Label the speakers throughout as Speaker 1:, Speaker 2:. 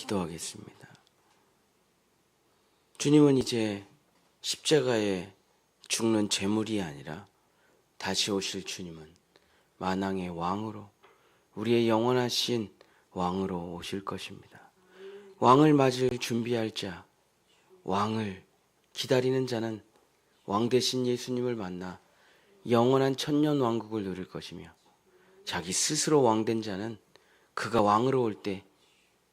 Speaker 1: 기도하겠습니다. 주님은 이제 십자가에 죽는 제물이 아니라 다시 오실 주님은 만왕의 왕으로, 우리의 영원하신 왕으로 오실 것입니다. 왕을 맞을 준비할 자, 왕을 기다리는 자는 왕 대신 예수님을 만나 영원한 천년 왕국을 누릴 것이며, 자기 스스로 왕된 자는 그가 왕으로 올 때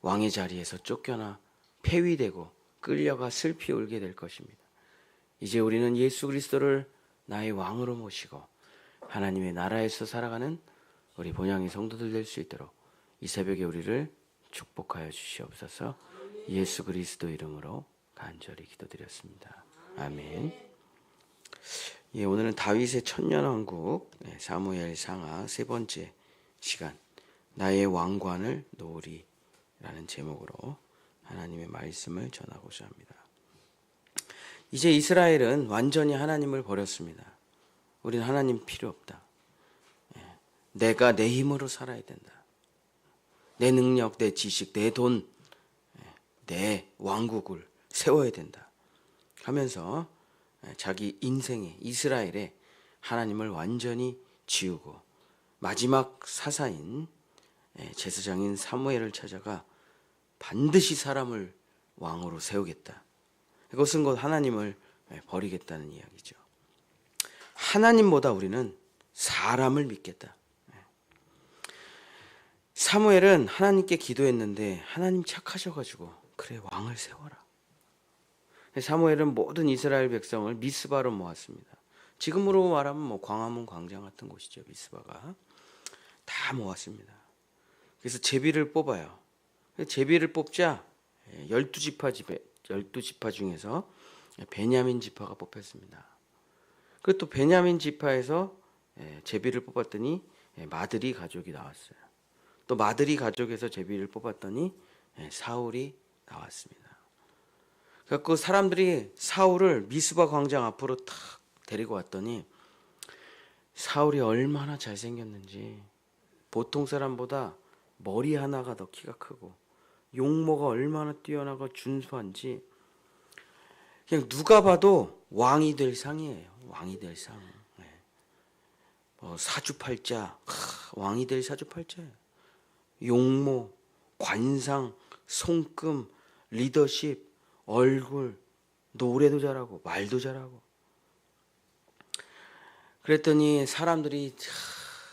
Speaker 1: 왕의 자리에서 쫓겨나 폐위되고 끌려가 슬피 울게 될 것입니다. 이제 우리는 예수 그리스도를 나의 왕으로 모시고 하나님의 나라에서 살아가는 우리 본향의 성도들 될 수 있도록 이 새벽에 우리를 축복하여 주시옵소서. 예수 그리스도 이름으로 간절히 기도드렸습니다. 아멘. 오늘은 다윗의 천년왕국 사무엘 상하 세 번째 시간, 나의 왕관을 놓으리라는 제목으로 하나님의 말씀을 전하고자 합니다. 이제 이스라엘은 완전히 하나님을 버렸습니다. 우리는 하나님 필요 없다. 내가 내 힘으로 살아야 된다. 내 능력, 내 지식, 내 돈, 내 왕국을 세워야 된다 하면서 자기 인생에, 이스라엘에 하나님을 완전히 지우고 마지막 사사인 제사장인 사무엘을 찾아가 반드시 사람을 왕으로 세우겠다. 이것은 곧 하나님을 버리겠다는 이야기죠. 하나님보다 우리는 사람을 믿겠다. 사무엘은 하나님께 기도했는데 하나님 착하셔가지고 그래, 왕을 세워라. 사무엘은 모든 이스라엘 백성을 미스바로 모았습니다. 지금으로 말하면 광화문 광장 같은 곳이죠. 미스바가 다 모았습니다. 그래서 제비를 뽑아요. 제비를 뽑자 12지파 중에서 베냐민 지파가 뽑혔습니다. 그리고 또 베냐민 지파에서 제비를 뽑았더니 마드리 가족이 나왔어요. 또 마드리 가족에서 제비를 뽑았더니 사울이 나왔습니다. 그래서 사람들이 사울을 미스바 광장 앞으로 탁 데리고 왔더니 사울이 얼마나 잘생겼는지, 보통 사람보다 머리 하나가 더 키가 크고 용모가 얼마나 뛰어나고 준수한지 그냥 누가 봐도 왕이 될 상이에요. 왕이 될 상. 사주팔자, 왕이 될 사주팔자예요. 용모, 관상, 손금, 리더십, 얼굴, 노래도 잘하고 말도 잘하고. 그랬더니 사람들이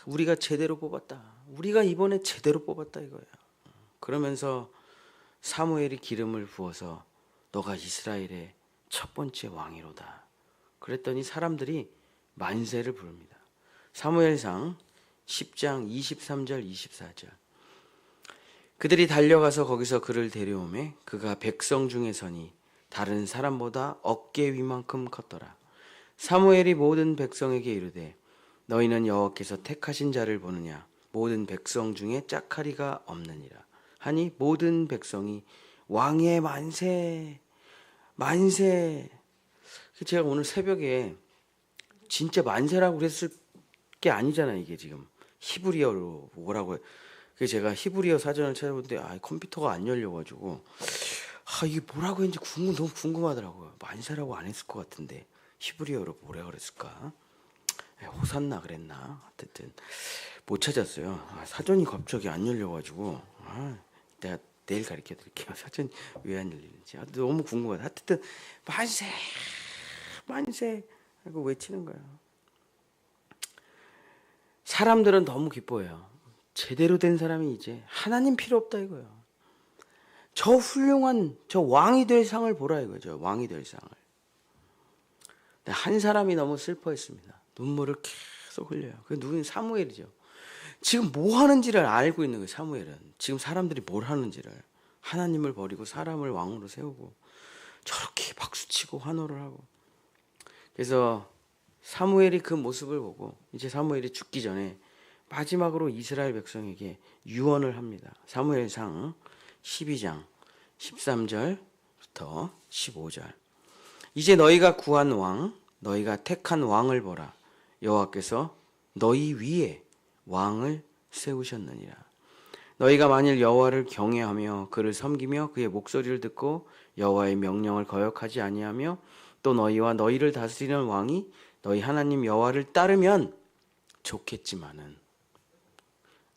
Speaker 1: 우리가 제대로 뽑았다. 우리가 이번에 제대로 뽑았다 이거야. 그러면서 사무엘이 기름을 부어서 너가 이스라엘의 첫 번째 왕이로다. 그랬더니 사람들이 만세를 부릅니다. 사무엘상 10장 23절 24절. 그들이 달려가서 거기서 그를 데려오매 그가 백성 중에 서니 다른 사람보다 어깨 위만큼 컸더라. 사무엘이 모든 백성에게 이르되 너희는 여호와께서 택하신 자를 보느냐. 모든 백성 중에 짝하리가 없느니라 하니 모든 백성이 왕의 만세 만세. 제가 오늘 새벽에 진짜 만세라고 그랬을 게 아니잖아요. 이게 지금 히브리어로 뭐라고. 그래서 제가 히브리어 사전을 찾아보는데 컴퓨터가 안 열려가지고 이게 뭐라고 했는지 너무 궁금하더라고요. 만세라고 안 했을 것 같은데 히브리어로 뭐라 그랬을까? 호산나 그랬나? 어쨌든 못 찾았어요. 사전이 갑자기 안 열려가지고 내가 내일 가르쳐 드릴게요. 사전이 왜 안 열리는지. 너무 궁금하다. 하여튼 만세 만세 하고 외치는 거예요. 사람들은 너무 기뻐해요. 제대로 된 사람이 이제 하나님 필요 없다 이거예요. 저 훌륭한 저 왕이 될 상을 보라 이거죠. 왕이 될 상을. 한 사람이 너무 슬퍼했습니다. 눈물을 계속 흘려요. 그 누구는 사무엘이죠. 지금 뭐 하는지를 알고 있는 거예요. 사무엘은 지금 사람들이 뭘 하는지를. 하나님을 버리고 사람을 왕으로 세우고 저렇게 박수치고 환호를 하고. 그래서 사무엘이 그 모습을 보고 이제 사무엘이 죽기 전에 마지막으로 이스라엘 백성에게 유언을 합니다. 사무엘상 12장 13절부터 15절. 이제 너희가 구한 왕, 너희가 택한 왕을 보라. 여호와께서 너희 위에 왕을 세우셨느니라. 너희가 만일 여호와를 경외하며 그를 섬기며 그의 목소리를 듣고 여호와의 명령을 거역하지 아니하며 또 너희와 너희를 다스리는 왕이 너희 하나님 여호와를 따르면 좋겠지만은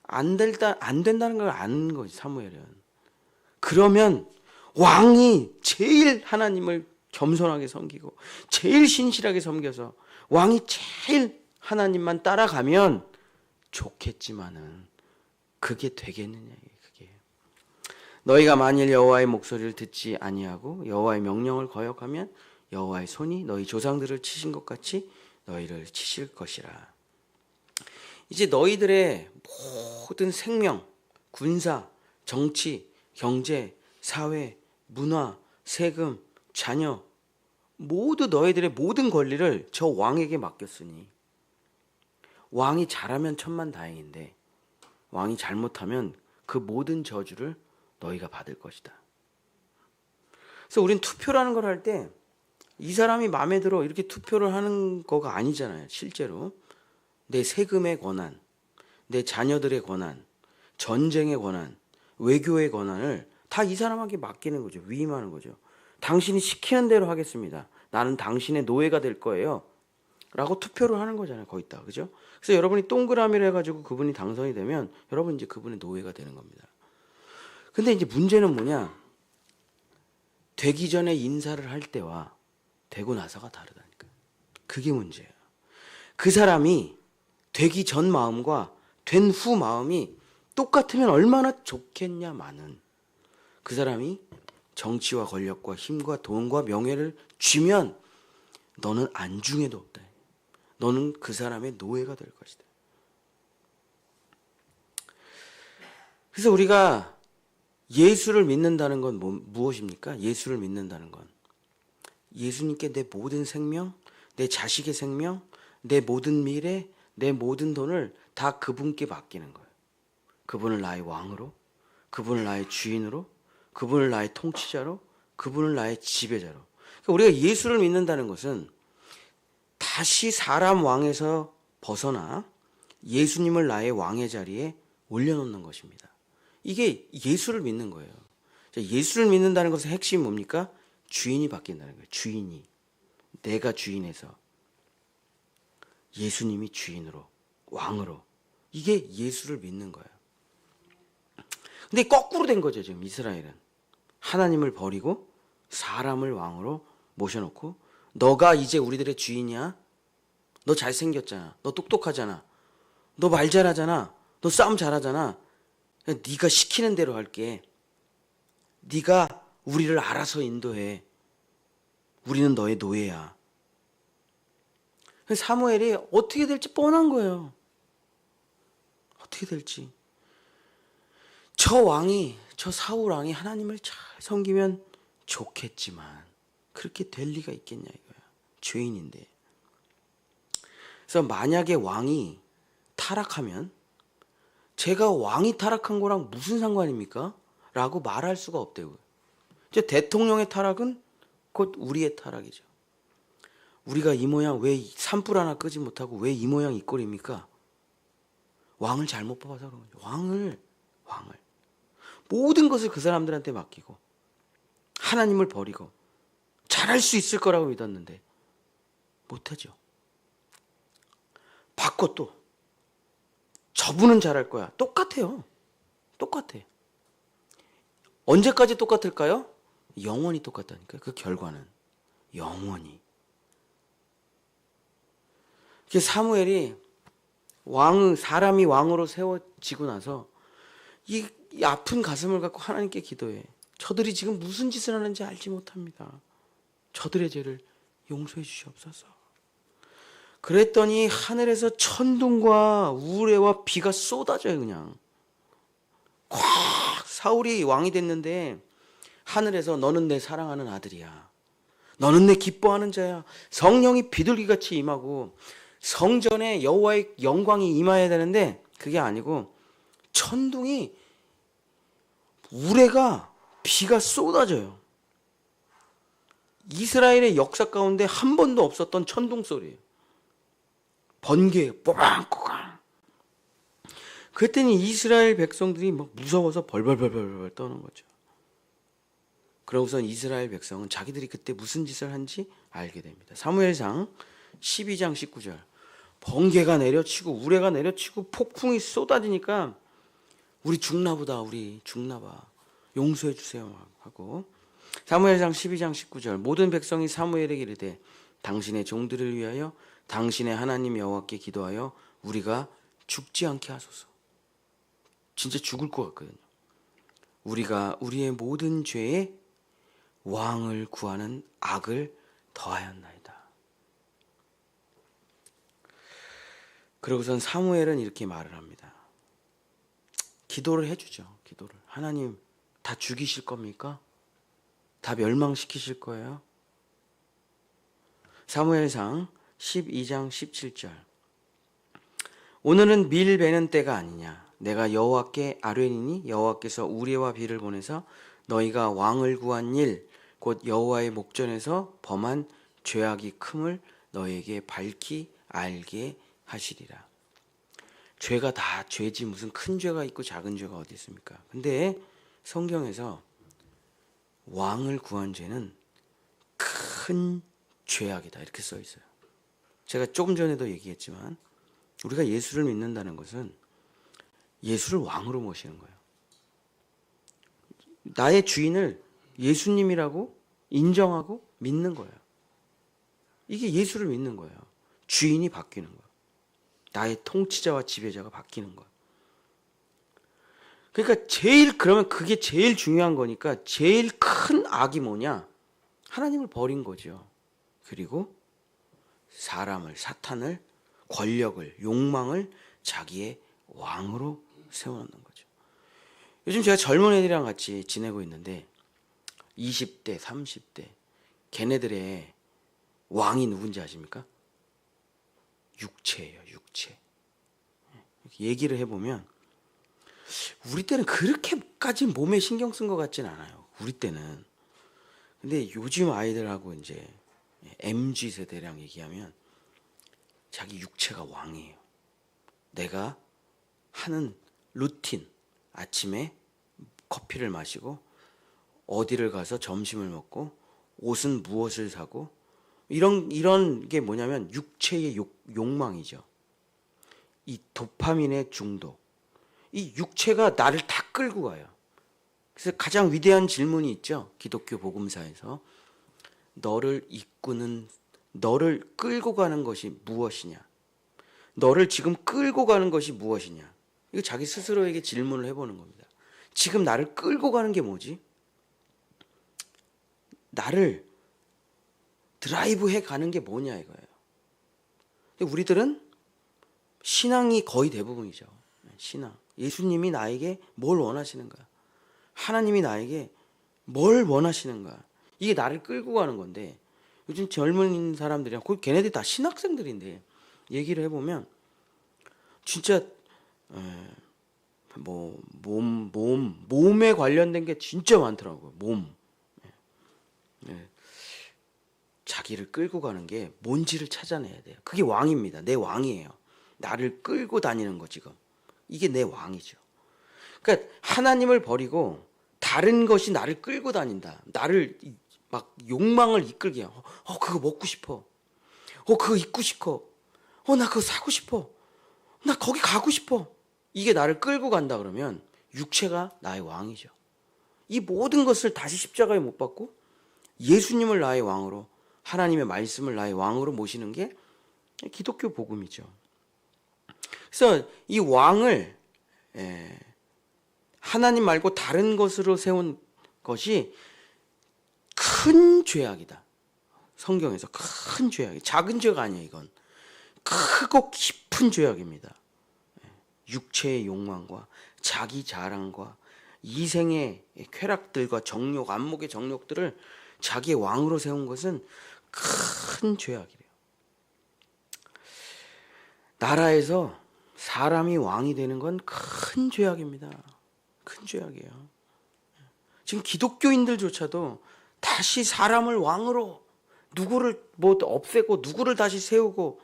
Speaker 1: 안 된다는 걸 아는 거지 사무엘은. 그러면 왕이 제일 하나님을 겸손하게 섬기고 제일 신실하게 섬겨서 왕이 제일 하나님만 따라가면 좋겠지만은 그게 되겠느냐 그게. 너희가 만일 여호와의 목소리를 듣지 아니하고 여호와의 명령을 거역하면 여호와의 손이 너희 조상들을 치신 것 같이 너희를 치실 것이라. 이제 너희들의 모든 생명, 군사, 정치, 경제, 사회, 문화, 세금, 자녀 모두 너희들의 모든 권리를 저 왕에게 맡겼으니 왕이 잘하면 천만다행인데 왕이 잘못하면 그 모든 저주를 너희가 받을 것이다. 그래서 우린 투표라는 걸 할 때 이 사람이 마음에 들어 이렇게 투표를 하는 거가 아니잖아요. 실제로 내 세금의 권한, 내 자녀들의 권한, 전쟁의 권한, 외교의 권한을 다 이 사람에게 맡기는 거죠. 위임하는 거죠. 당신이 시키는 대로 하겠습니다. 나는 당신의 노예가 될 거예요. 라고 투표를 하는 거잖아요. 거기다. 그죠? 그래서 여러분이 동그라미를 해가지고 그분이 당선이 되면 여러분 이제 그분의 노예가 되는 겁니다. 근데 이제 문제는 뭐냐? 되기 전에 인사를 할 때와 되고 나서가 다르다니까. 그게 문제예요. 그 사람이 되기 전 마음과 된 후 마음이 똑같으면 얼마나 좋겠냐마는 그 사람이 정치와 권력과 힘과 돈과 명예를 쥐면 너는 안중에도 없다. 너는 그 사람의 노예가 될 것이다. 그래서 우리가 예수를 믿는다는 건 무엇입니까? 예수를 믿는다는 건 예수님께 내 모든 생명, 내 자식의 생명, 내 모든 미래, 내 모든 돈을 다 그분께 맡기는 거예요. 그분을 나의 왕으로, 그분을 나의 주인으로, 그분을 나의 통치자로, 그분을 나의 지배자로. 그러니까 우리가 예수를 믿는다는 것은 다시 사람 왕에서 벗어나 예수님을 나의 왕의 자리에 올려놓는 것입니다. 이게 예수를 믿는 거예요. 예수를 믿는다는 것의 핵심이 뭡니까? 주인이 바뀐다는 거예요. 주인이. 내가 주인에서 예수님이 주인으로, 왕으로. 이게 예수를 믿는 거예요. 근데 거꾸로 된 거죠, 지금 이스라엘은. 하나님을 버리고 사람을 왕으로 모셔놓고 너가 이제 우리들의 주인이야. 너 잘생겼잖아. 너 똑똑하잖아. 너 말 잘하잖아. 너 싸움 잘하잖아. 네가 시키는 대로 할게. 네가 우리를 알아서 인도해. 우리는 너의 노예야. 사무엘이 어떻게 될지 뻔한 거예요. 어떻게 될지. 저 사울 왕이 하나님을 잘 섬기면 좋겠지만 그렇게 될 리가 있겠냐 이거야. 죄인인데. 그래서 만약에 왕이 타락하면 제가 왕이 타락한 거랑 무슨 상관입니까? 라고 말할 수가 없대요. 이제 대통령의 타락은 곧 우리의 타락이죠. 우리가 이 모양 왜 산불 하나 끄지 못하고 왜 이 모양 이 꼴입니까? 왕을 잘못 뽑아서 그런 거죠. 왕을 모든 것을 그 사람들한테 맡기고 하나님을 버리고 잘할 수 있을 거라고 믿었는데 못하죠. 바꿔 또 저분은 잘할 거야. 똑같아요. 똑같아. 언제까지 똑같을까요? 영원히 똑같다니까요. 그 결과는 영원히. 사무엘이 사람이 왕으로 세워지고 나서 이 아픈 가슴을 갖고 하나님께 기도해. 저들이 지금 무슨 짓을 하는지 알지 못합니다. 저들의 죄를 용서해 주시옵소서. 그랬더니 하늘에서 천둥과 우레와 비가 쏟아져요. 그냥 콱. 사울이 왕이 됐는데 하늘에서 너는 내 사랑하는 아들이야. 너는 내 기뻐하는 자야. 성령이 비둘기같이 임하고 성전에 여호와의 영광이 임해야 되는데 그게 아니고 천둥이 우레가 비가 쏟아져요. 이스라엘의 역사 가운데 한 번도 없었던 천둥 소리예요. 번개, 뽀방뽀강. 그랬더니 이스라엘 백성들이 막 무서워서 벌벌벌벌 떠는 거죠. 그러고선 이스라엘 백성은 자기들이 그때 무슨 짓을 한지 알게 됩니다. 사무엘상 12장 19절. 번개가 내려치고 우레가 내려치고 폭풍이 쏟아지니까 우리 죽나보다, 우리 죽나봐, 용서해 주세요 하고. 사무엘상 12장 19절. 모든 백성이 사무엘에게 이르되 당신의 종들을 위하여 당신의 하나님 여호와께 기도하여 우리가 죽지 않게 하소서. 진짜 죽을 것 같거든요. 우리가 우리의 모든 죄에 왕을 구하는 악을 더하였나이다. 그러고선 사무엘은 이렇게 말을 합니다. 기도를 해주죠. 기도를. 하나님 다 죽이실 겁니까? 다 멸망시키실 거예요? 사무엘상 12장 17절. 오늘은 밀 베는 때가 아니냐. 내가 여호와께 아뢰니니 여호와께서 우레와 비를 보내서 너희가 왕을 구한 일 곧 여호와의 목전에서 범한 죄악이 큼을 너희에게 밝히 알게 하시리라. 죄가 다 죄지 무슨 큰 죄가 있고 작은 죄가 어디 있습니까? 근데 성경에서 왕을 구한 죄는 큰 죄악이다 이렇게 써 있어요. 제가 조금 전에도 얘기했지만 우리가 예수를 믿는다는 것은 예수를 왕으로 모시는 거예요. 나의 주인을 예수님이라고 인정하고 믿는 거예요. 이게 예수를 믿는 거예요. 주인이 바뀌는 거예요. 나의 통치자와 지배자가 바뀌는 거예요. 그러니까 그러면 그게 제일 중요한 거니까 제일 큰 악이 뭐냐? 하나님을 버린 거죠. 그리고 사람을, 사탄을, 권력을, 욕망을 자기의 왕으로 세워놓는 거죠. 요즘 제가 젊은 애들이랑 같이 지내고 있는데 20대, 30대 걔네들의 왕이 누군지 아십니까? 육체예요. 육체. 얘기를 해보면 우리 때는 그렇게까지 몸에 신경 쓴 것 같진 않아요. 우리 때는. 근데 요즘 아이들하고 이제 MZ 세대랑 얘기하면 자기 육체가 왕이에요. 내가 하는 루틴, 아침에 커피를 마시고 어디를 가서 점심을 먹고 옷은 무엇을 사고 이런 게 뭐냐면 육체의 욕망이죠. 이 도파민의 중독. 이 육체가 나를 다 끌고 가요. 그래서 가장 위대한 질문이 있죠. 기독교 복음사에서. 너를 끌고 가는 것이 무엇이냐? 너를 지금 끌고 가는 것이 무엇이냐? 이거 자기 스스로에게 질문을 해보는 겁니다. 지금 나를 끌고 가는 게 뭐지? 나를 드라이브해 가는 게 뭐냐 이거예요. 근데 우리들은 신앙이 거의 대부분이죠. 신앙. 예수님이 나에게 뭘 원하시는가? 하나님이 나에게 뭘 원하시는가? 이게 나를 끌고 가는 건데 요즘 젊은 사람들이랑 걔네들이 다 신학생들인데 얘기를 해보면 진짜 몸에 관련된 게 진짜 많더라고요. 몸. 자기를 끌고 가는 게 뭔지를 찾아내야 돼요. 그게 왕입니다. 내 왕이에요. 나를 끌고 다니는 거 지금. 이게 내 왕이죠. 그러니까 하나님을 버리고 다른 것이 나를 끌고 다닌다. 나를 막 욕망을 이끌게 해요. 그거 먹고 싶어. 그거 입고 싶어. 나 그거 사고 싶어. 나 거기 가고 싶어. 이게 나를 끌고 간다 그러면 육체가 나의 왕이죠. 이 모든 것을 다시 십자가에 못 박고 예수님을 나의 왕으로, 하나님의 말씀을 나의 왕으로 모시는 게 기독교 복음이죠. 그래서 이 왕을 하나님 말고 다른 것으로 세운 것이 큰 죄악이다. 성경에서 큰 죄악이, 작은 죄가 아니에요. 이건 크고 깊은 죄악입니다. 육체의 욕망과 자기 자랑과 이생의 쾌락들과 정욕, 안목의 정욕들을 자기의 왕으로 세운 것은 큰 죄악이래요. 나라에서 사람이 왕이 되는 건 큰 죄악입니다. 큰 죄악이에요. 지금 기독교인들조차도 다시 사람을 왕으로, 누구를 없애고 누구를 다시 세우고,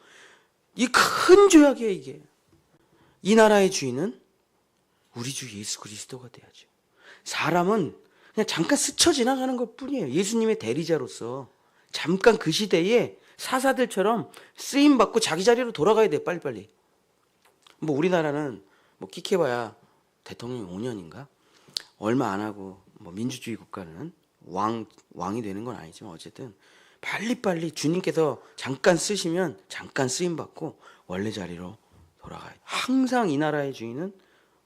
Speaker 1: 이 큰 죄악이에요. 이게 이 나라의 주인은 우리 주 예수 그리스도가 돼야죠. 사람은 그냥 잠깐 스쳐 지나가는 것뿐이에요. 예수님의 대리자로서 잠깐 그 시대에 사사들처럼 쓰임 받고 자기 자리로 돌아가야 돼. 빨리빨리. 뭐 우리나라는 뭐 끽해봐야 대통령이 5년인가 얼마 안 하고 뭐 민주주의 국가는 왕이 되는 건 아니지만 어쨌든 빨리빨리 주님께서 잠깐 쓰시면 잠깐 쓰임 받고 원래 자리로 돌아가야 돼. 항상 이 나라의 주인은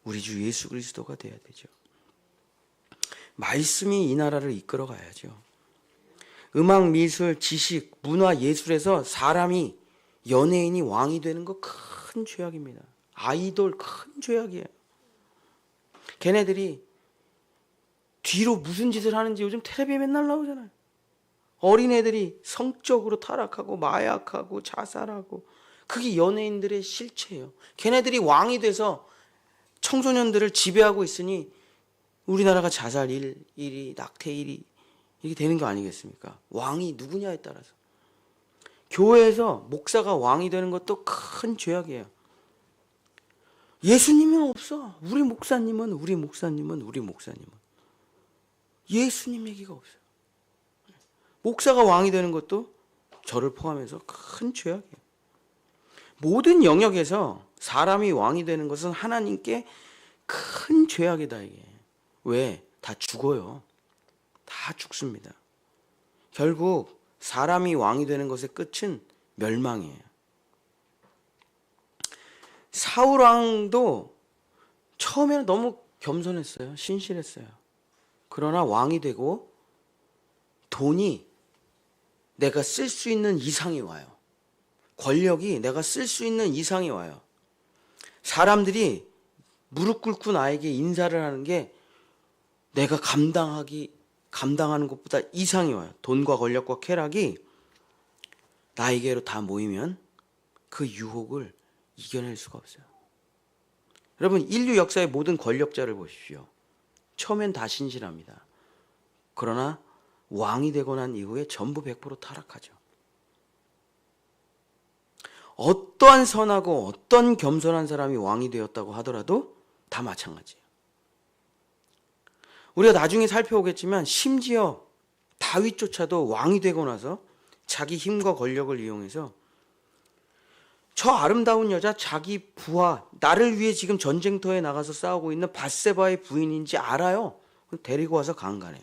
Speaker 1: 우리 주 예수 그리스도가 돼야 되죠. 말씀이 이 나라를 이끌어 가야죠. 음악, 미술, 지식, 문화, 예술에서 사람이 연예인이 왕이 되는 거 큰 죄악입니다. 아이돌 큰 죄악이에요. 걔네들이 뒤로 무슨 짓을 하는지 요즘 텔레비에 맨날 나오잖아요. 어린애들이 성적으로 타락하고 마약하고 자살하고 그게 연예인들의 실체예요. 걔네들이 왕이 돼서 청소년들을 지배하고 있으니 우리나라가 자살 1위, 낙태 1위 이렇게 되는 거 아니겠습니까? 왕이 누구냐에 따라서. 교회에서 목사가 왕이 되는 것도 큰 죄악이에요. 예수님은 없어. 우리 목사님은 예수님 얘기가 없어요. 목사가 왕이 되는 것도 저를 포함해서 큰 죄악이에요. 모든 영역에서 사람이 왕이 되는 것은 하나님께 큰 죄악이다 이게. 왜? 다 죽어요. 다 죽습니다. 결국 사람이 왕이 되는 것의 끝은 멸망이에요. 사울 왕도 처음에는 너무 겸손했어요. 신실했어요. 그러나 왕이 되고 돈이 내가 쓸 수 있는 이상이 와요. 권력이 내가 쓸 수 있는 이상이 와요. 사람들이 무릎 꿇고 나에게 인사를 하는 게 내가 감당하는 것보다 이상이 와요. 돈과 권력과 쾌락이 나에게로 다 모이면 그 유혹을 이겨낼 수가 없어요. 여러분, 인류 역사의 모든 권력자를 보십시오. 처음엔 다 신실합니다. 그러나 왕이 되고 난 이후에 전부 100% 타락하죠. 어떠한 선하고 어떤 겸손한 사람이 왕이 되었다고 하더라도 다 마찬가지예요. 우리가 나중에 살펴보겠지만 심지어 다윗조차도 왕이 되고 나서 자기 힘과 권력을 이용해서 저 아름다운 여자 자기 부하 나를 위해 지금 전쟁터에 나가서 싸우고 있는 밧세바의 부인인지 알아요. 데리고 와서 강간해요.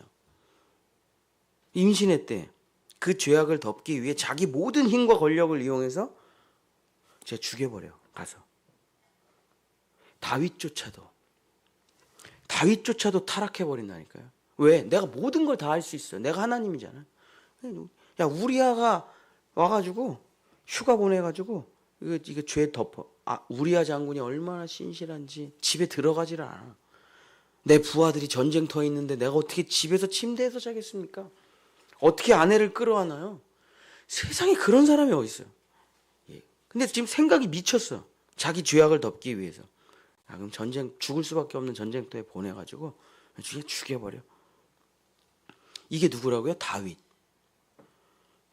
Speaker 1: 임신했대. 그 죄악을 덮기 위해 자기 모든 힘과 권력을 이용해서 제가 죽여버려 가서. 다윗조차도 타락해버린다니까요. 왜? 내가 모든 걸 다 할 수 있어. 내가 하나님이잖아. 야, 우리아가 와가지고 휴가 보내가지고 이거 죄 덮어. 우리아 장군이 얼마나 신실한지 집에 들어가질 않아. 내 부하들이 전쟁터에 있는데 내가 어떻게 집에서 침대에서 자겠습니까? 어떻게 아내를 끌어안아요? 세상에 그런 사람이 어디 있어요? 근데 지금 생각이 미쳤어. 자기 죄악을 덮기 위해서. 그럼 죽을 수밖에 없는 전쟁터에 보내가지고 그냥 죽여버려. 이게 누구라고요? 다윗.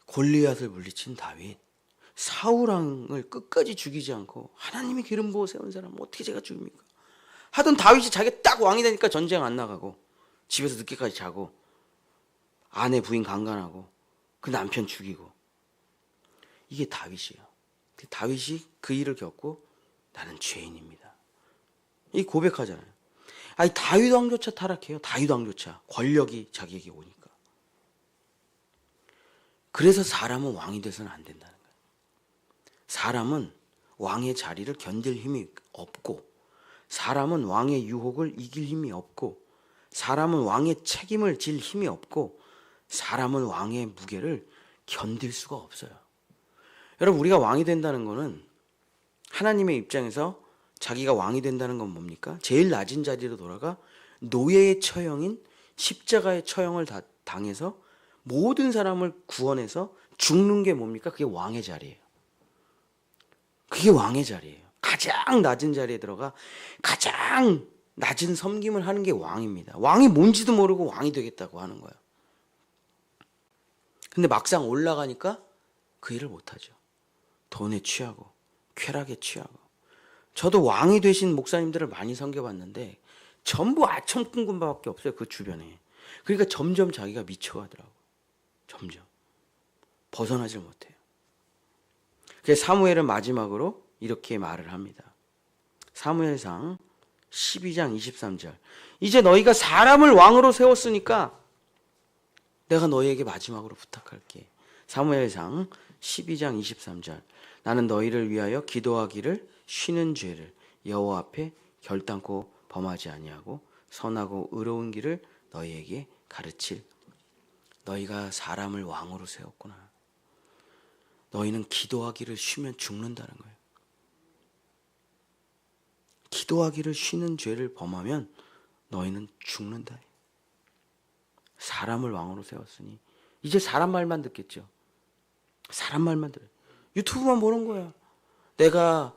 Speaker 1: 골리앗을 물리친 다윗. 사울 왕을 끝까지 죽이지 않고 하나님이 기름 부어 세운 사람은 어떻게 제가 죽입니까? 하던 다윗이 자기가 딱 왕이 되니까 전쟁 안 나가고 집에서 늦게까지 자고 아내 부인 강간하고 그 남편 죽이고. 이게 다윗이에요. 다윗이 그 일을 겪고 나는 죄인입니다. 이 고백하잖아요. 아니 다윗 왕조차 타락해요. 다윗 왕조차 권력이 자기에게 오니까. 그래서 사람은 왕이 돼서는 안 된다는 거예요. 사람은 왕의 자리를 견딜 힘이 없고, 사람은 왕의 유혹을 이길 힘이 없고, 사람은 왕의 책임을 질 힘이 없고, 사람은 왕의 무게를 견딜 수가 없어요. 여러분, 우리가 왕이 된다는 거는 하나님의 입장에서 자기가 왕이 된다는 건 뭡니까? 제일 낮은 자리로 돌아가 노예의 처형인 십자가의 처형을 당해서 모든 사람을 구원해서 죽는 게 뭡니까? 그게 왕의 자리예요. 그게 왕의 자리예요. 가장 낮은 자리에 들어가 가장 낮은 섬김을 하는 게 왕입니다. 왕이 뭔지도 모르고 왕이 되겠다고 하는 거예요. 근데 막상 올라가니까 그 일을 못하죠. 돈에 취하고 쾌락에 취하고. 저도 왕이 되신 목사님들을 많이 섬겨봤는데 전부 아첨꾼군밖에 없어요. 그 주변에. 그러니까 점점 자기가 미쳐가더라고. 점점. 벗어나질 못해요. 그래서 사무엘은 마지막으로 이렇게 말을 합니다. 사무엘상 12장 23절. 이제 너희가 사람을 왕으로 세웠으니까 내가 너희에게 마지막으로 부탁할게. 사무엘상 12장 23절. 나는 너희를 위하여 기도하기를 쉬는 죄를 여호와 앞에 결단코 범하지 아니하고 선하고 의로운 길을 너희에게 가르칠. 너희가 사람을 왕으로 세웠구나. 너희는 기도하기를 쉬면 죽는다는 거예요. 기도하기를 쉬는 죄를 범하면 너희는 죽는다. 사람을 왕으로 세웠으니 이제 사람 말만 듣겠죠. 사람 말만 들어요. 유튜브만 보는 거야. 내가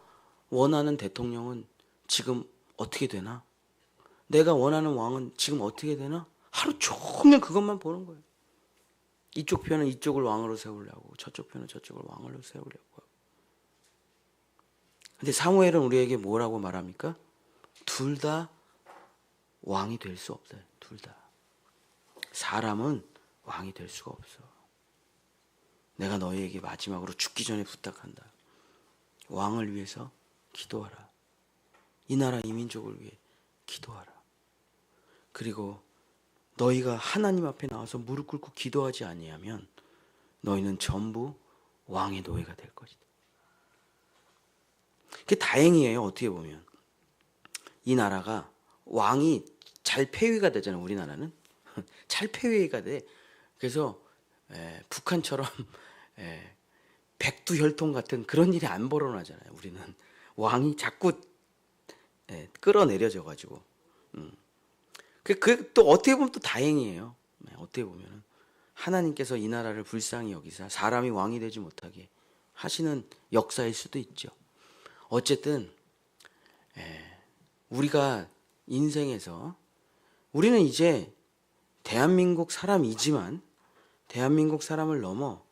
Speaker 1: 원하는 대통령은 지금 어떻게 되나? 내가 원하는 왕은 지금 어떻게 되나? 하루 종일 그것만 보는 거예요. 이쪽 편은 이쪽을 왕으로 세우려고, 저쪽 편은 저쪽을 왕으로 세우려고. 근데 사무엘은 우리에게 뭐라고 말합니까? 둘 다 왕이 될 수 없어요. 둘 다. 사람은 왕이 될 수가 없어. 내가 너희에게 마지막으로 죽기 전에 부탁한다. 왕을 위해서 기도하라. 이 나라 이 민족을 위해 기도하라. 그리고 너희가 하나님 앞에 나와서 무릎 꿇고 기도하지 아니하면 너희는 전부 왕의 노예가 될 것이다. 그게 다행이에요. 어떻게 보면 이 나라가 왕이 잘 폐위가 되잖아요. 우리나라는 잘 폐위가 돼. 그래서 북한처럼 백두혈통 같은 그런 일이 안 벌어나잖아요. 우리는 왕이 자꾸 끌어내려져 가지고 그 또 어떻게 보면 또 다행이에요. 어떻게 보면 하나님께서 이 나라를 불쌍히 여기사 사람이 왕이 되지 못하게 하시는 역사일 수도 있죠. 어쨌든 우리가 인생에서 우리는 이제 대한민국 사람이지만 대한민국 사람을 넘어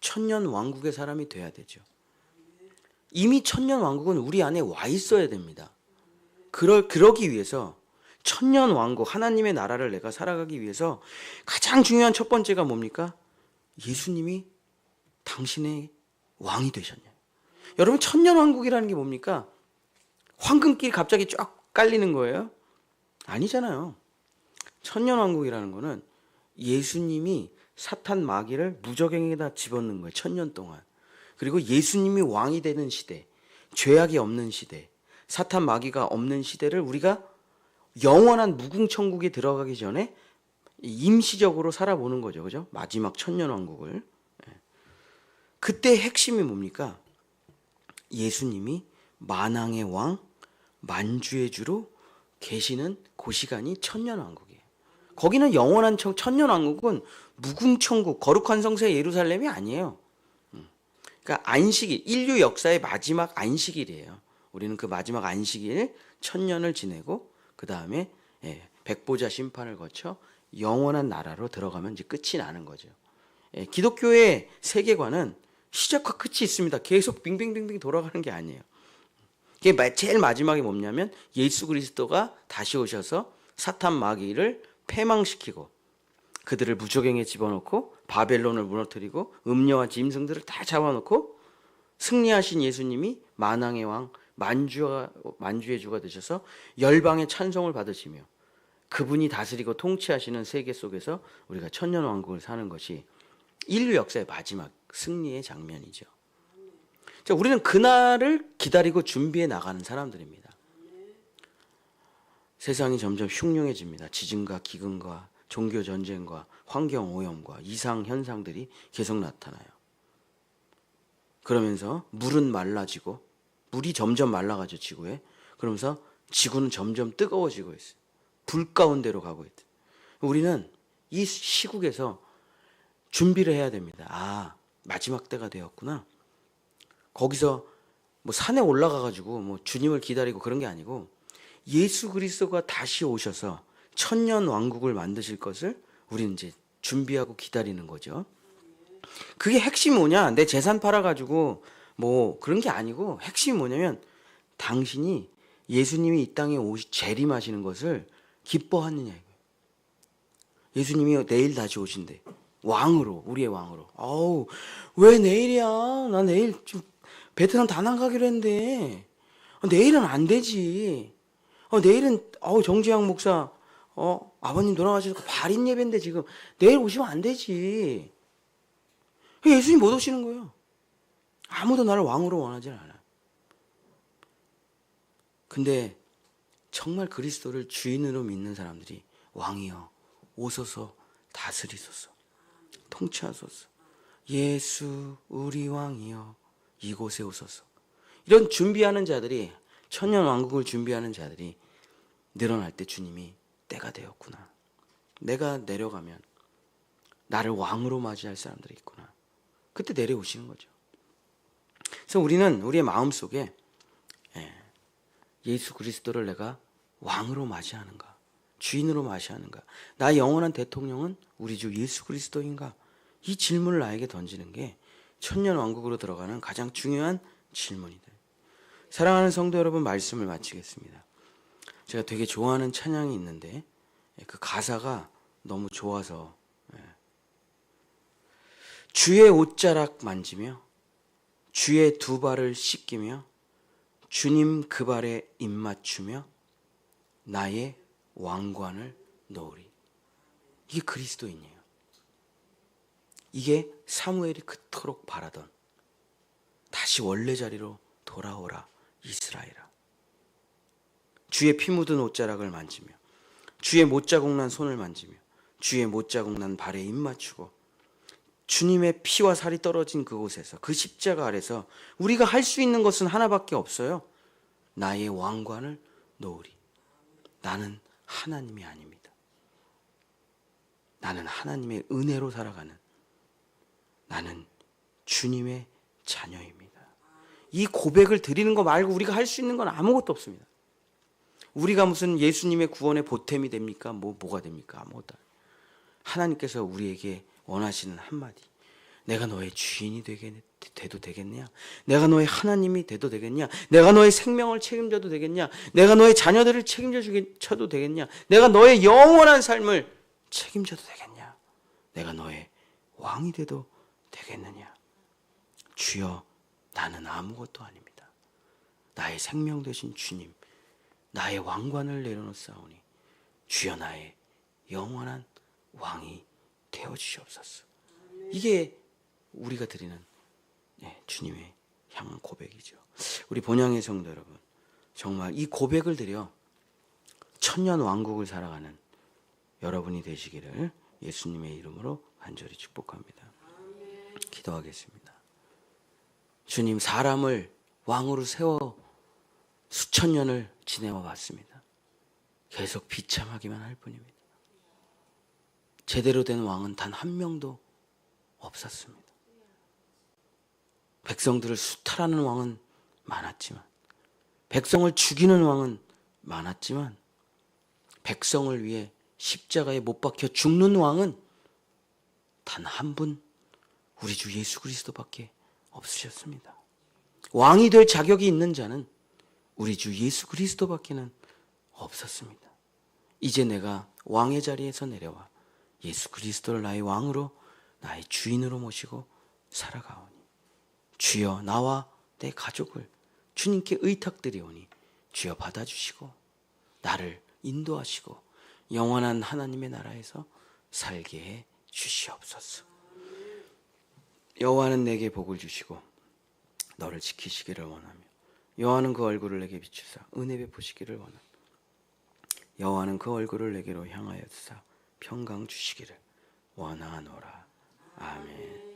Speaker 1: 천년 왕국의 사람이 돼야 되죠. 이미 천년 왕국은 우리 안에 와 있어야 됩니다. 그러기 위해서 천년 왕국 하나님의 나라를 내가 살아가기 위해서 가장 중요한 첫 번째가 뭡니까? 예수님이 당신의 왕이 되셨냐. 여러분 천년 왕국이라는 게 뭡니까? 황금길이 갑자기 쫙 깔리는 거예요? 아니잖아요. 천년 왕국이라는 거는 예수님이 사탄 마귀를 무적행에다 집어넣는 거예요. 천년 동안. 그리고 예수님이 왕이 되는 시대, 죄악이 없는 시대, 사탄 마귀가 없는 시대를 우리가 영원한 무궁천국에 들어가기 전에 임시적으로 살아보는 거죠. 그죠? 마지막 천년 왕국을. 그때 핵심이 뭡니까? 예수님이 만왕의 왕, 만주의 주로 계시는 그 시간이 천년 왕국이에요. 거기는 영원한 천년 왕국은 무궁천국, 거룩한 성세 예루살렘이 아니에요. 그러니까 안식일, 인류 역사의 마지막 안식일이에요. 우리는 그 마지막 안식일 천년을 지내고 그 다음에 백보자 심판을 거쳐 영원한 나라로 들어가면 이제 끝이 나는 거죠. 기독교의 세계관은 시작과 끝이 있습니다. 계속 빙빙빙빙 돌아가는 게 아니에요. 그게 제일 마지막에 뭐냐면 예수 그리스도가 다시 오셔서 사탄 마귀를 패망시키고 그들을 무적행에 집어넣고 바벨론을 무너뜨리고 음녀와 짐승들을 다 잡아놓고 승리하신 예수님이 만왕의 왕 만주의 주가 되셔서 열방의 찬송을 받으시며 그분이 다스리고 통치하시는 세계 속에서 우리가 천년 왕국을 사는 것이 인류 역사의 마지막 승리의 장면이죠. 자, 우리는 그날을 기다리고 준비해 나가는 사람들입니다. 세상이 점점 흉흉해집니다. 지진과 기근과 종교 전쟁과 환경 오염과 이상 현상들이 계속 나타나요. 그러면서 물은 말라지고 물이 점점 말라가죠. 지구에. 그러면서 지구는 점점 뜨거워지고 있어요. 불 가운데로 가고 있다. 우리는 이 시국에서 준비를 해야 됩니다. 아, 마지막 때가 되었구나. 거기서 뭐 산에 올라가가지고 뭐 주님을 기다리고 그런 게 아니고 예수 그리스도가 다시 오셔서 천년 왕국을 만드실 것을 우리는 이제 준비하고 기다리는 거죠. 그게 핵심이 뭐냐? 내 재산 팔아가지고 뭐 그런 게 아니고 핵심이 뭐냐면 당신이 예수님이 이 땅에 재림하시는 것을 기뻐하느냐 이거예요. 예수님이 내일 다시 오신대. 왕으로, 우리의 왕으로. 아우, 왜 내일이야? 나 내일 좀 베트남 다낭 가기로 했는데. 내일은 안 되지. 내일은 정지영 목사 아버님 돌아가셔서 발인 예배인데 지금 내일 오시면 안 되지. 예수님 못 오시는 거예요. 아무도 나를 왕으로 원하지 않아요. 근데 정말 그리스도를 주인으로 믿는 사람들이 왕이여 오소서 다스리소서 통치하소서 예수 우리 왕이여 이곳에 오소서. 이런 준비하는 자들이 천년 왕국을 준비하는 자들이 늘어날 때 주님이 때가 되었구나. 내가 내려가면 나를 왕으로 맞이할 사람들이 있구나. 그때 내려오시는 거죠. 그래서 우리는 우리의 마음속에 예수 그리스도를 내가 왕으로 맞이하는가, 주인으로 맞이하는가, 나의 영원한 대통령은 우리 주 예수 그리스도인가, 이 질문을 나에게 던지는 게 천년 왕국으로 들어가는 가장 중요한 질문이다. 사랑하는 성도 여러분, 말씀을 마치겠습니다. 제가 되게 좋아하는 찬양이 있는데 그 가사가 너무 좋아서 주의 옷자락 만지며 주의 두 발을 씻기며 주님 그 발에 입맞추며 나의 왕관을 놓으리. 이게 그리스도인이에요. 이게 사무엘이 그토록 바라던 다시 원래 자리로 돌아오라 이스라엘아. 주의 피 묻은 옷자락을 만지며 주의 못자국 난 손을 만지며 주의 못자국 난 발에 입맞추고 주님의 피와 살이 떨어진 그곳에서 그 십자가 아래서 우리가 할 수 있는 것은 하나밖에 없어요. 나의 왕관을 놓으리. 나는 하나님이 아닙니다. 나는 하나님의 은혜로 살아가는, 나는 주님의 자녀입니다. 이 고백을 드리는 거 말고 우리가 할 수 있는 건 아무것도 없습니다. 우리가 무슨 예수님의 구원의 보탬이 됩니까? 뭐가 됩니까? 아무것도. 하나님께서 우리에게 원하시는 한마디. 내가 너의 주인이 돼도 되겠냐? 내가 너의 하나님이 돼도 되겠냐? 내가 너의 생명을 책임져도 되겠냐? 내가 너의 자녀들을 책임져도 되겠냐? 내가 너의 영원한 삶을 책임져도 되겠냐? 내가 너의 왕이 돼도 되겠느냐? 주여, 나는 아무것도 아닙니다. 나의 생명 되신 주님, 나의 왕관을 내려놓사오니 주여 나의 영원한 왕이 되어주시옵소서. 이게 우리가 드리는 주님의 향한 고백이죠. 우리 본향의 성도 여러분, 정말 이 고백을 드려 천년 왕국을 살아가는 여러분이 되시기를 예수님의 이름으로 간절히 축복합니다. 기도하겠습니다. 주님, 사람을 왕으로 세워 수천 년을 지내와 봤습니다. 계속 비참하기만 할 뿐입니다. 제대로 된 왕은 단 한 명도 없었습니다. 백성들을 수탈하는 왕은 많았지만, 백성을 죽이는 왕은 많았지만, 백성을 위해 십자가에 못 박혀 죽는 왕은 단 한 분, 우리 주 예수 그리스도밖에 없으셨습니다. 왕이 될 자격이 있는 자는 우리 주 예수 그리스도밖에는 없었습니다. 이제 내가 왕의 자리에서 내려와 예수 그리스도를 나의 왕으로, 나의 주인으로 모시고 살아가오니 주여, 나와 내 가족을 주님께 의탁드리오니 주여 받아주시고 나를 인도하시고 영원한 하나님의 나라에서 살게 해 주시옵소서. 여호와는 내게 복을 주시고 너를 지키시기를 원하며 여호와는 그 얼굴을 내게 비추사 은혜 베푸시기를 원하며 여호와는 그 얼굴을 내게로 향하여사 평강 주시기를 원하노라. 아멘.